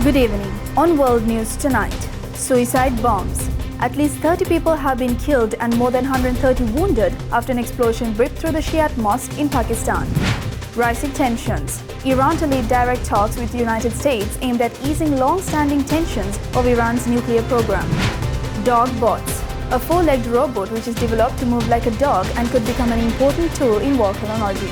Good evening. On World News tonight, suicide bombs. At least 30 people have been killed and more than 130 wounded after an explosion ripped through the Shiite mosque in Pakistan. Rising tensions. Iran to lead direct talks with the United States aimed at easing long-standing tensions of Iran's nuclear program. Dog bots. A four-legged robot which is developed to move like a dog and could become an important tool in war criminology.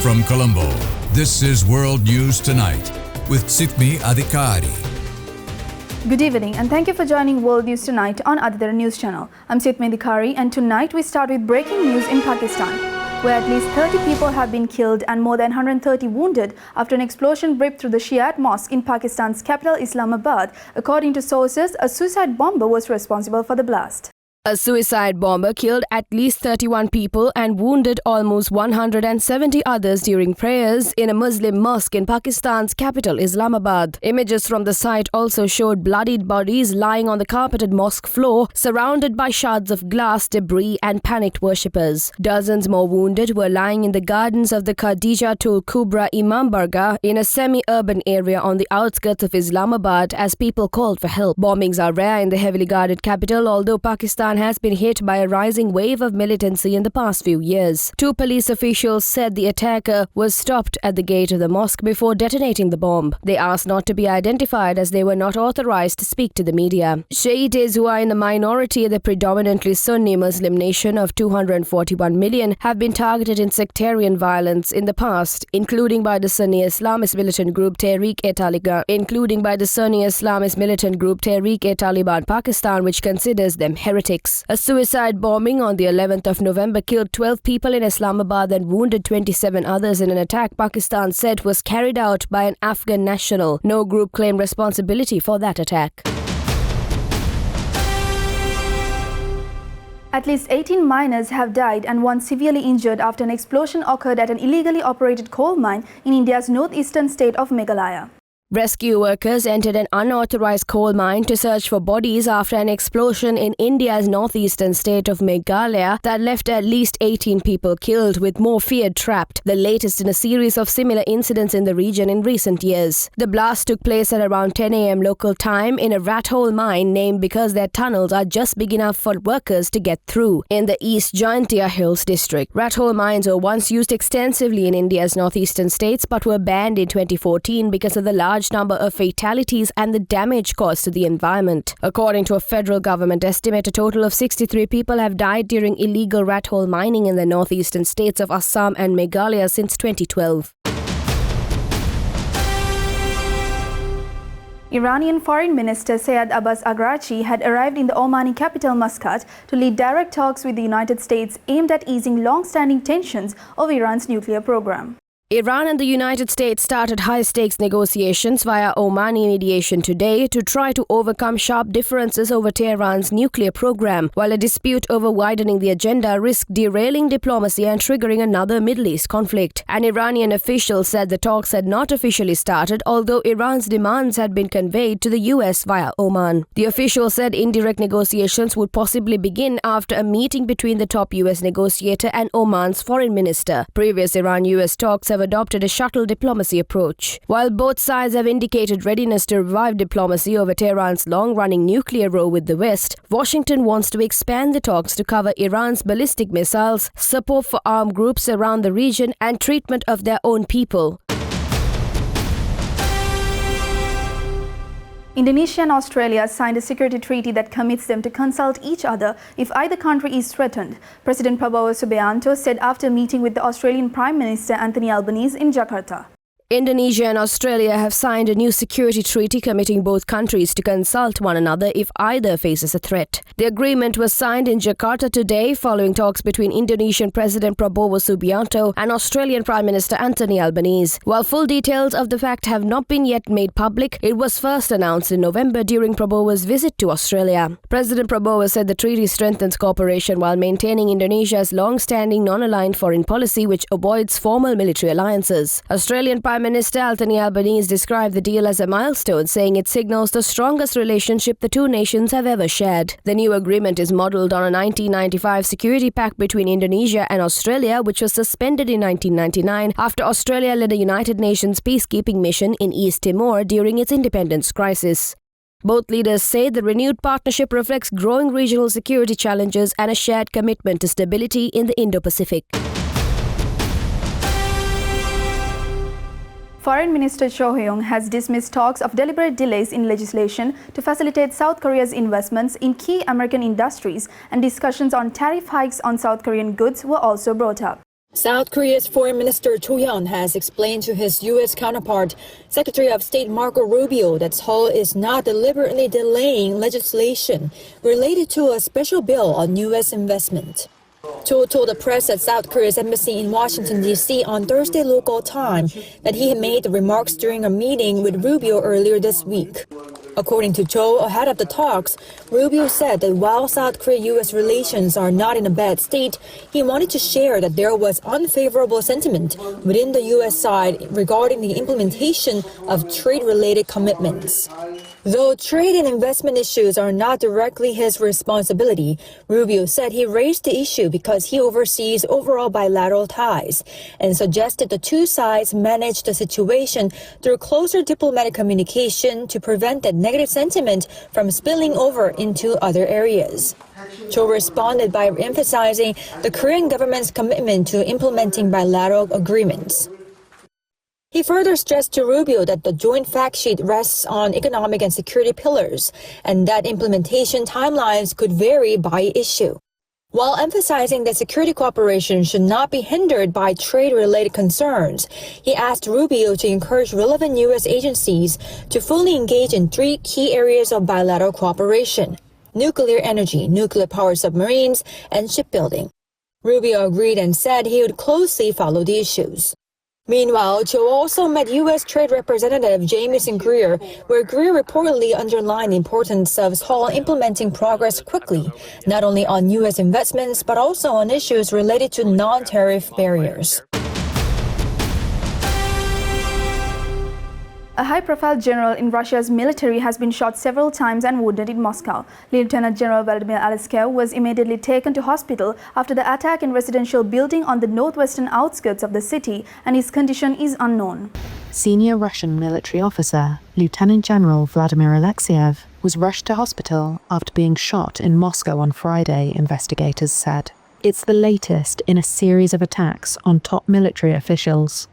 From Colombo, this is World News Tonight with Sitmi Adhikari. Good evening and thank you for joining World News Tonight on Adhikari News Channel. I'm Sitmi Adhikari and tonight we start with breaking news in Pakistan, where at least 30 people have been killed and more than 130 wounded after an explosion ripped through the Shiite mosque in Pakistan's capital Islamabad. According to sources, a suicide bomber was responsible for the blast. A suicide bomber killed at least 31 people and wounded almost 170 others during prayers in a Muslim mosque in Pakistan's capital, Islamabad. Images from the site also showed bloodied bodies lying on the carpeted mosque floor, surrounded by shards of glass, debris and panicked worshippers. Dozens more wounded were lying in the gardens of the Khadijatul Kubra Imam Bargah in a semi-urban area on the outskirts of Islamabad as people called for help. Bombings are rare in the heavily guarded capital, although Pakistan has been hit by a rising wave of militancy in the past few years. Two police officials said the attacker was stopped at the gate of the mosque before detonating the bomb. They asked not to be identified as they were not authorized to speak to the media. Shiites, who are in the minority in the predominantly Sunni Muslim nation of 241 million, have been targeted in sectarian violence in the past, including by the Sunni Islamist militant group Tehreek-e-Taliban Pakistan, which considers them heretics. A suicide bombing on the 11th of November killed 12 people in Islamabad and wounded 27 others in an attack Pakistan said was carried out by an Afghan national. No group claimed responsibility for that attack. At least 18 miners have died and one severely injured after an explosion occurred at an illegally operated coal mine in India's northeastern state of Meghalaya. Rescue workers entered an unauthorized coal mine to search for bodies after an explosion in India's northeastern state of Meghalaya that left at least 18 people killed, with more feared trapped, the latest in a series of similar incidents in the region in recent years. The blast took place at around 10 a.m. local time in a rat hole mine named because their tunnels are just big enough for workers to get through in the East Jaintia Hills district. Rat hole mines were once used extensively in India's northeastern states but were banned in 2014 because of the large number of fatalities and the damage caused to the environment. According to a federal government estimate, a total of 63 people have died during illegal rat hole mining in the northeastern states of Assam and Meghalaya since 2012. Iranian Foreign Minister Sayed Abbas Araghchi had arrived in the Omani capital Muscat to lead direct talks with the United States aimed at easing long-standing tensions of Iran's nuclear program. Iran and the United States started high-stakes negotiations via Omani mediation today to try to overcome sharp differences over Tehran's nuclear program, while a dispute over widening the agenda risked derailing diplomacy and triggering another Middle East conflict. An Iranian official said the talks had not officially started, although Iran's demands had been conveyed to the US via Oman. The official said indirect negotiations would possibly begin after a meeting between the top US negotiator and Oman's foreign minister. Previous Iran-US talks have adopted a shuttle diplomacy approach. While both sides have indicated readiness to revive diplomacy over Tehran's long-running nuclear row with the West, Washington wants to expand the talks to cover Iran's ballistic missiles, support for armed groups around the region, and treatment of their own people. Indonesia and Australia signed a security treaty that commits them to consult each other if either country is threatened, President Prabowo Subianto said after meeting with the Australian Prime Minister Anthony Albanese in Jakarta. Indonesia and Australia have signed a new security treaty committing both countries to consult one another if either faces a threat. The agreement was signed in Jakarta today following talks between Indonesian President Prabowo Subianto and Australian Prime Minister Anthony Albanese. While full details of the fact have not been yet made public, it was first announced in November during Prabowo's visit to Australia. President Prabowo said the treaty strengthens cooperation while maintaining Indonesia's long-standing non-aligned foreign policy which avoids formal military alliances. Australian Prime Minister Anthony Albanese described the deal as a milestone, saying it signals the strongest relationship the two nations have ever shared. The new agreement is modelled on a 1995 security pact between Indonesia and Australia, which was suspended in 1999 after Australia led a United Nations peacekeeping mission in East Timor during its independence crisis. Both leaders say the renewed partnership reflects growing regional security challenges and a shared commitment to stability in the Indo-Pacific. Foreign Minister Cho Hyung has dismissed talks of deliberate delays in legislation to facilitate South Korea's investments in key American industries, and discussions on tariff hikes on South Korean goods were also brought up. South Korea's Foreign Minister Cho Hyun has explained to his U.S. counterpart, Secretary of State Marco Rubio, that Seoul is not deliberately delaying legislation related to a special bill on U.S. investment. Cho told the press at South Korea's embassy in Washington, D.C. on Thursday local time that he had made the remarks during a meeting with Rubio earlier this week. According to Cho, ahead of the talks, Rubio said that while South Korea-U.S. relations are not in a bad state, he wanted to share that there was unfavorable sentiment within the U.S. side regarding the implementation of trade-related commitments. Though trade and investment issues are not directly his responsibility, Rubio said he raised the issue because he oversees overall bilateral ties and suggested the two sides manage the situation through closer diplomatic communication to prevent that negative sentiment from spilling over into other areas. Cho responded by emphasizing the Korean government's commitment to implementing bilateral agreements. He further stressed to Rubio that the joint fact sheet rests on economic and security pillars, and that implementation timelines could vary by issue. While emphasizing that security cooperation should not be hindered by trade-related concerns, he asked Rubio to encourage relevant U.S. agencies to fully engage in three key areas of bilateral cooperation: nuclear energy, nuclear-powered submarines, and shipbuilding. Rubio agreed and said he would closely follow the issues. Meanwhile, Cho also met U.S. Trade Representative Jamieson Greer, where Greer reportedly underlined the importance of Seoul implementing progress quickly, not only on U.S. investments, but also on issues related to non-tariff barriers. A high-profile general in Russia's military has been shot several times and wounded in Moscow. Lieutenant General Vladimir Alexeyev was immediately taken to hospital after the attack in a residential building on the northwestern outskirts of the city, and his condition is unknown. Senior Russian military officer Lieutenant General Vladimir Alexeyev was rushed to hospital after being shot in Moscow on Friday, investigators said. It's the latest in a series of attacks on top military officials.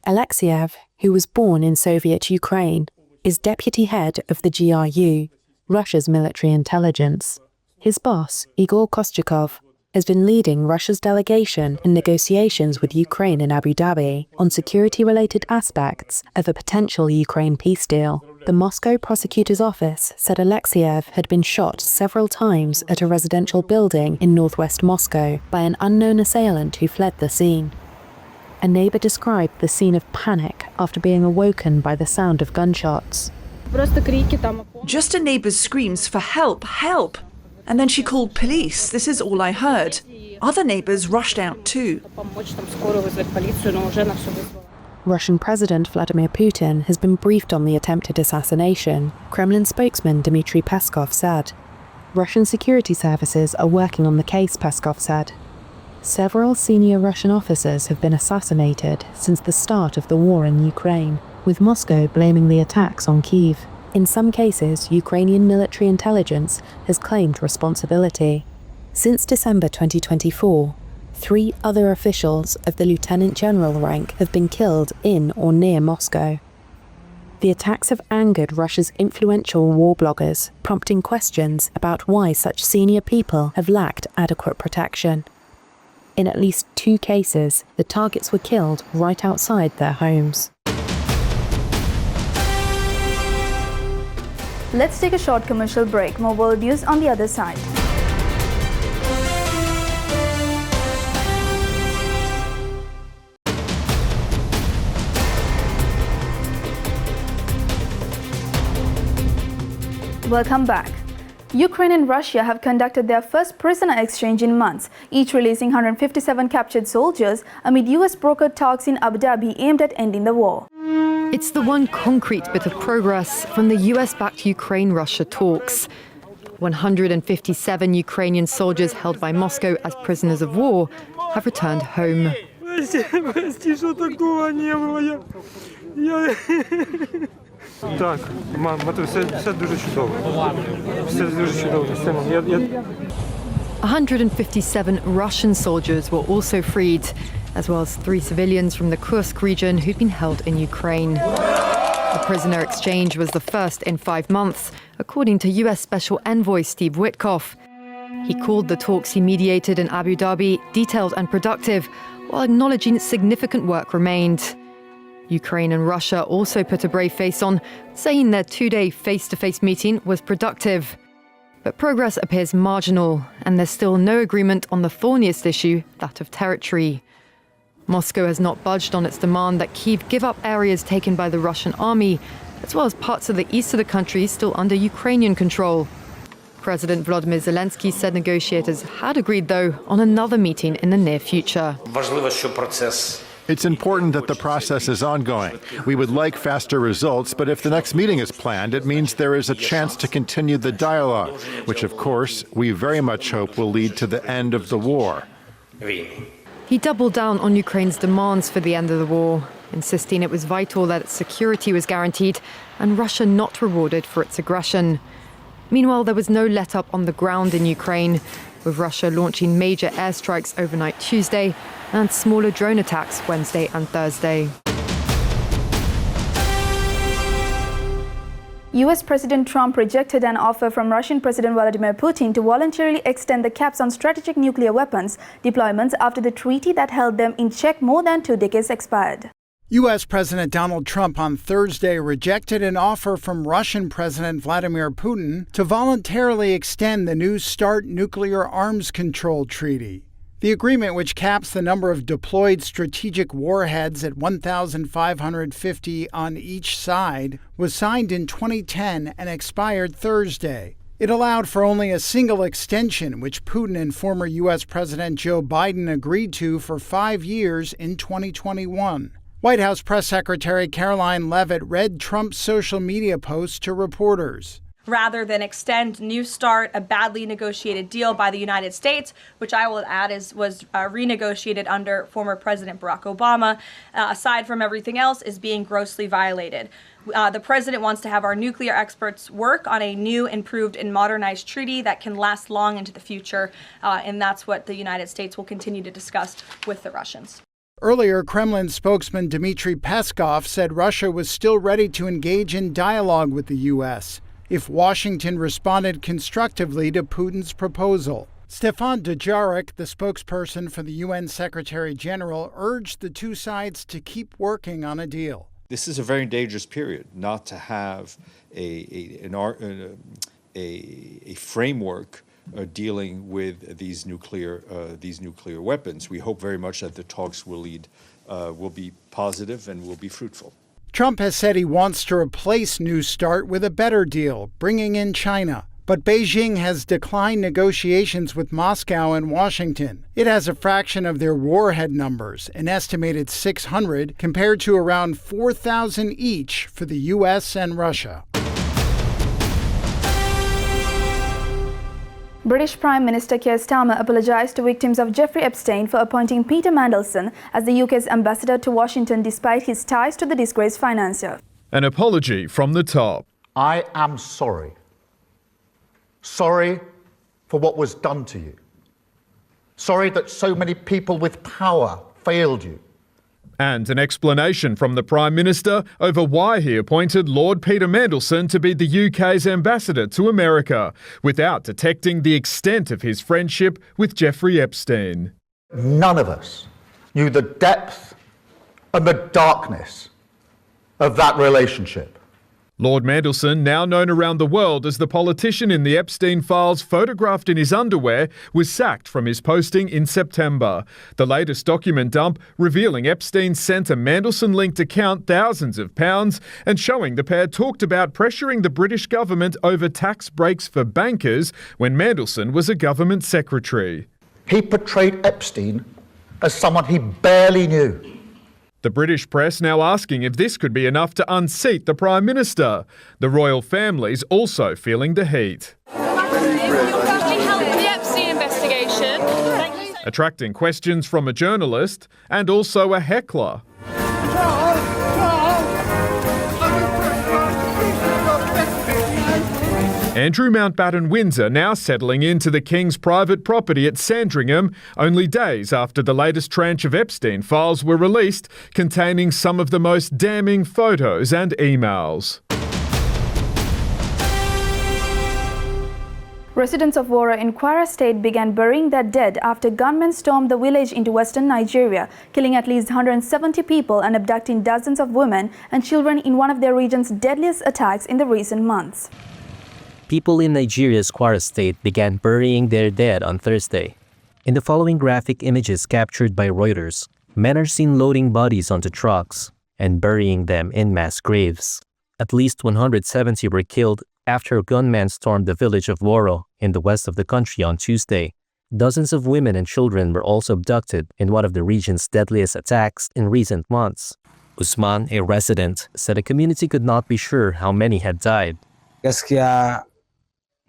Alexeyev, who was born in Soviet Ukraine, is deputy head of the GRU, Russia's military intelligence. His boss, Igor Kostyakov, has been leading Russia's delegation in negotiations with Ukraine in Abu Dhabi on security-related aspects of a potential Ukraine peace deal. The Moscow prosecutor's office said Alexeyev had been shot several times at a residential building in northwest Moscow by an unknown assailant who fled the scene. A neighbor described the scene of panic after being awoken by the sound of gunshots. Just a neighbor's screams for help, help! And then she called police. This is all I heard. Other neighbors rushed out too. Russian President Vladimir Putin has been briefed on the attempted assassination, Kremlin spokesman Dmitry Peskov said. Russian security services are working on the case, Peskov said. Several senior Russian officers have been assassinated since the start of the war in Ukraine, with Moscow blaming the attacks on Kyiv. In some cases, Ukrainian military intelligence has claimed responsibility. Since December 2024, 3 other officials of the lieutenant general rank have been killed in or near Moscow. The attacks have angered Russia's influential war bloggers, prompting questions about why such senior people have lacked adequate protection. In at least 2 cases, the targets were killed right outside their homes. Let's take a short commercial break. More world news on the other side. Welcome back. Ukraine and Russia have conducted their first prisoner exchange in months, each releasing 157 captured soldiers amid US-brokered talks in Abu Dhabi aimed at ending the war. It's the one concrete bit of progress from the US-backed Ukraine-Russia talks. 157 Ukrainian soldiers held by Moscow as prisoners of war have returned home. Так, мам, все дуже чудово. Все дуже чудово. 157 Russian soldiers were also freed, as well as 3 civilians from the Kursk region who'd been held in Ukraine. The prisoner exchange was the first in 5 months, according to US Special Envoy Steve Witkoff. He called the talks he mediated in Abu Dhabi detailed and productive, while acknowledging significant work remained. Ukraine and Russia also put a brave face on, saying their 2-day face-to-face meeting was productive. But progress appears marginal, and there's still no agreement on the thorniest issue, that of territory. Moscow has not budged on its demand that Kyiv give up areas taken by the Russian army, as well as parts of the east of the country still under Ukrainian control. President Volodymyr Zelensky said negotiators had agreed, though, on another meeting in the near future. It's important that the process is ongoing. We would like faster results, but if the next meeting is planned, it means there is a chance to continue the dialogue, which, of course, we very much hope will lead to the end of the war. He doubled down on Ukraine's demands for the end of the war, insisting it was vital that its security was guaranteed and Russia not rewarded for its aggression. Meanwhile, there was no let-up on the ground in Ukraine, with Russia launching major airstrikes overnight Tuesday and smaller drone attacks Wednesday and Thursday. US President Trump rejected an offer from Russian President Vladimir Putin to voluntarily extend the caps on strategic nuclear weapons deployments after the treaty that held them in check more than 2 decades expired. U.S. President Donald Trump on Thursday rejected an offer from Russian President Vladimir Putin to voluntarily extend the New START nuclear arms control treaty. The agreement, which caps the number of deployed strategic warheads at 1,550 on each side, was signed in 2010 and expired Thursday. It allowed for only a single extension, which Putin and former U.S. President Joe Biden agreed to for 5 years in 2021. White House Press Secretary Caroline Leavitt read Trump's social media posts to reporters. Rather than extend New START, a badly negotiated deal by the United States, which I will add was renegotiated under former President Barack Obama, aside from everything else, is being grossly violated. The president wants to have our nuclear experts work on a new, improved, and modernized treaty that can last long into the future, and that's what the United States will continue to discuss with the Russians. Earlier, Kremlin spokesman Dmitry Peskov said Russia was still ready to engage in dialogue with the U.S. if Washington responded constructively to Putin's proposal. Stefan Dujarric, the spokesperson for the UN Secretary General, urged the two sides to keep working on a deal. This is a very dangerous period, not to have a framework dealing with these nuclear weapons. We hope very much that the talks will be positive and will be fruitful. Trump has said he wants to replace New START with a better deal, bringing in China. But Beijing has declined negotiations with Moscow and Washington. It has a fraction of their warhead numbers, an estimated 600, compared to around 4,000 each for the U.S. and Russia. British Prime Minister Keir Starmer apologized to victims of Jeffrey Epstein for appointing Peter Mandelson as the UK's ambassador to Washington despite his ties to the disgraced financier. An apology from the top. I am sorry. Sorry for what was done to you. Sorry that so many people with power failed you. And an explanation from the Prime Minister over why he appointed Lord Peter Mandelson to be the UK's ambassador to America, without detecting the extent of his friendship with Jeffrey Epstein. None of us knew the depth and the darkness of that relationship. Lord Mandelson, now known around the world as the politician in the Epstein files photographed in his underwear, was sacked from his posting in September. The latest document dump revealing Epstein sent a Mandelson-linked account thousands of pounds and showing the pair talked about pressuring the British government over tax breaks for bankers when Mandelson was a government secretary. He portrayed Epstein as someone he barely knew. The British press now asking if this could be enough to unseat the Prime Minister. The royal family's also feeling the heat. The Epstein investigation. Attracting questions from a journalist and also a heckler. Andrew Mountbatten Windsor now settling into the King's private property at Sandringham, only days after the latest tranche of Epstein files were released, containing some of the most damning photos and emails. Residents of Wara in Kwara State began burying their dead after gunmen stormed the village into western Nigeria, killing at least 170 people and abducting dozens of women and children in one of their region's deadliest attacks in the recent months. People in Nigeria's Kwara State began burying their dead on Thursday. In the following graphic images captured by Reuters, men are seen loading bodies onto trucks and burying them in mass graves. At least 170 were killed after a gunman stormed the village of Woro in the west of the country on Tuesday. Dozens of women and children were also abducted in one of the region's deadliest attacks in recent months. Usman, a resident, said the community could not be sure how many had died.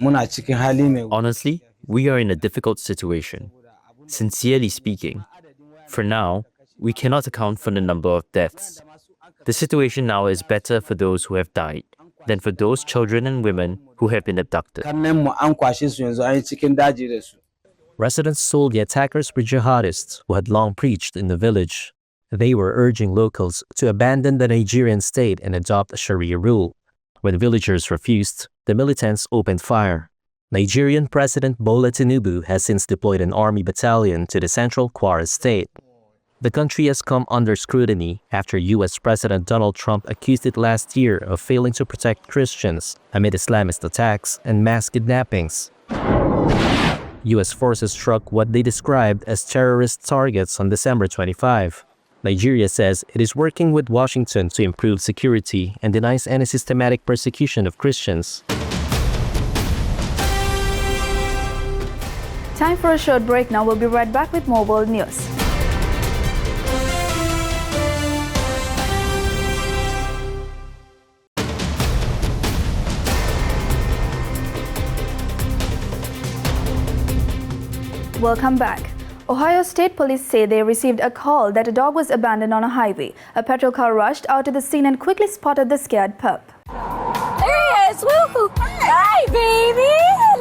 Honestly, we are in a difficult situation. Sincerely speaking, for now, we cannot account for the number of deaths. The situation now is better for those who have died than for those children and women who have been abducted. Residents told the attackers were jihadists who had long preached in the village. They were urging locals to abandon the Nigerian state and adopt Sharia rule. When villagers refused, the militants opened fire. Nigerian President Bola Tinubu has since deployed an army battalion to the central Kwara state. The country has come under scrutiny after U.S. President Donald Trump accused it last year of failing to protect Christians amid Islamist attacks and mass kidnappings. U.S. forces struck what they described as terrorist targets on December 25. Nigeria says it is working with Washington to improve security and denies any systematic persecution of Christians. Time for a short break now. We'll be right back with more world news. Welcome back. Ohio State Police say they received a call that a dog was abandoned on a highway. A patrol car rushed out to the scene and quickly spotted the scared pup. There he is! Woo! Hi, baby!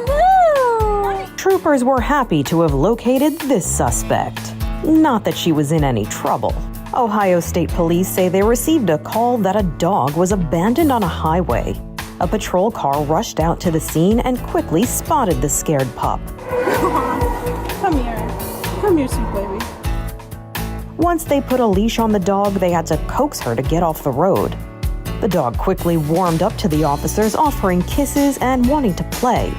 Hello! Troopers were happy to have located this suspect. Not that she was in any trouble. Ohio State Police say they received a call that a dog was abandoned on a highway. A patrol car rushed out to the scene and quickly spotted the scared pup. Come here. Come here, sweet baby. Once they put a leash on the dog, they had to coax her to get off the road. The dog quickly warmed up to the officers, offering kisses and wanting to play.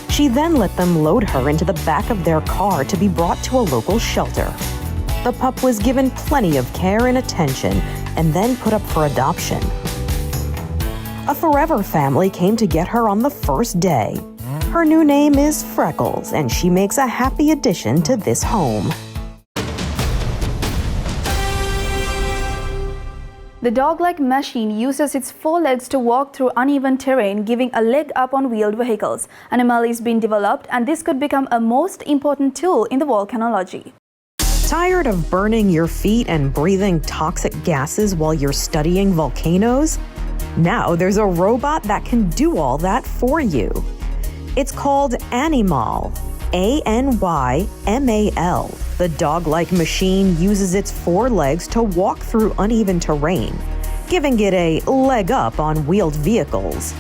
She then let them load her into the back of their car to be brought to a local shelter. The pup was given plenty of care and attention and then put up for adoption. A forever family came to get her on the first day. Her new name is Freckles, and she makes a happy addition to this home. The dog-like machine uses its forelegs to walk through uneven terrain, giving a leg up on wheeled vehicles. An ML is being developed, and this could become a most important tool in the volcanology. Tired of burning your feet and breathing toxic gases while you're studying volcanoes? Now there's a robot that can do all that for you. It's called Anymal, A-N-Y-M-A-L. The dog-like machine uses its forelegs to walk through uneven terrain, giving it a leg up on wheeled vehicles.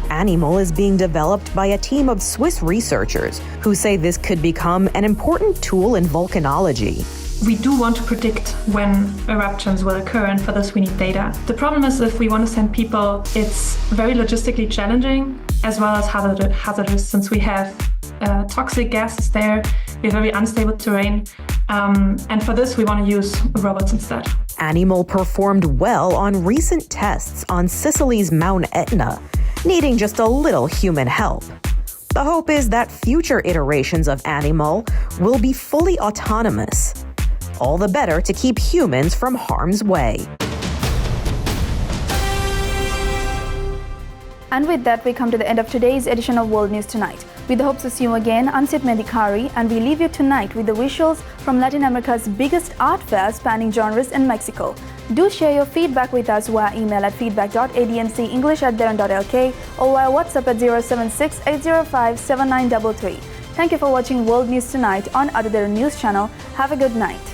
Anymal is being developed by a team of Swiss researchers who say this could become an important tool in volcanology. We do want to predict when eruptions will occur, and for this we need data. The problem is if we want to send people, it's very logistically challenging as well as hazardous, since we have toxic gases there, we have very unstable terrain, and for this we want to use robots instead. Animal performed well on recent tests on Sicily's Mount Etna, needing just a little human help. The hope is that future iterations of Animal will be fully autonomous. All the better to keep humans from harm's way. And with that, we come to the end of today's edition of World News Tonight. With the hopes to see you again, I'm Sidmi Adhikari, and we leave you tonight with the visuals from Latin America's biggest art fair spanning genres in Mexico. Do share your feedback with us via email at feedback.admcenglish@deran.lk or via WhatsApp at 076-805-7933. Thank you for watching World News Tonight on Adadera News Channel. Have a good night.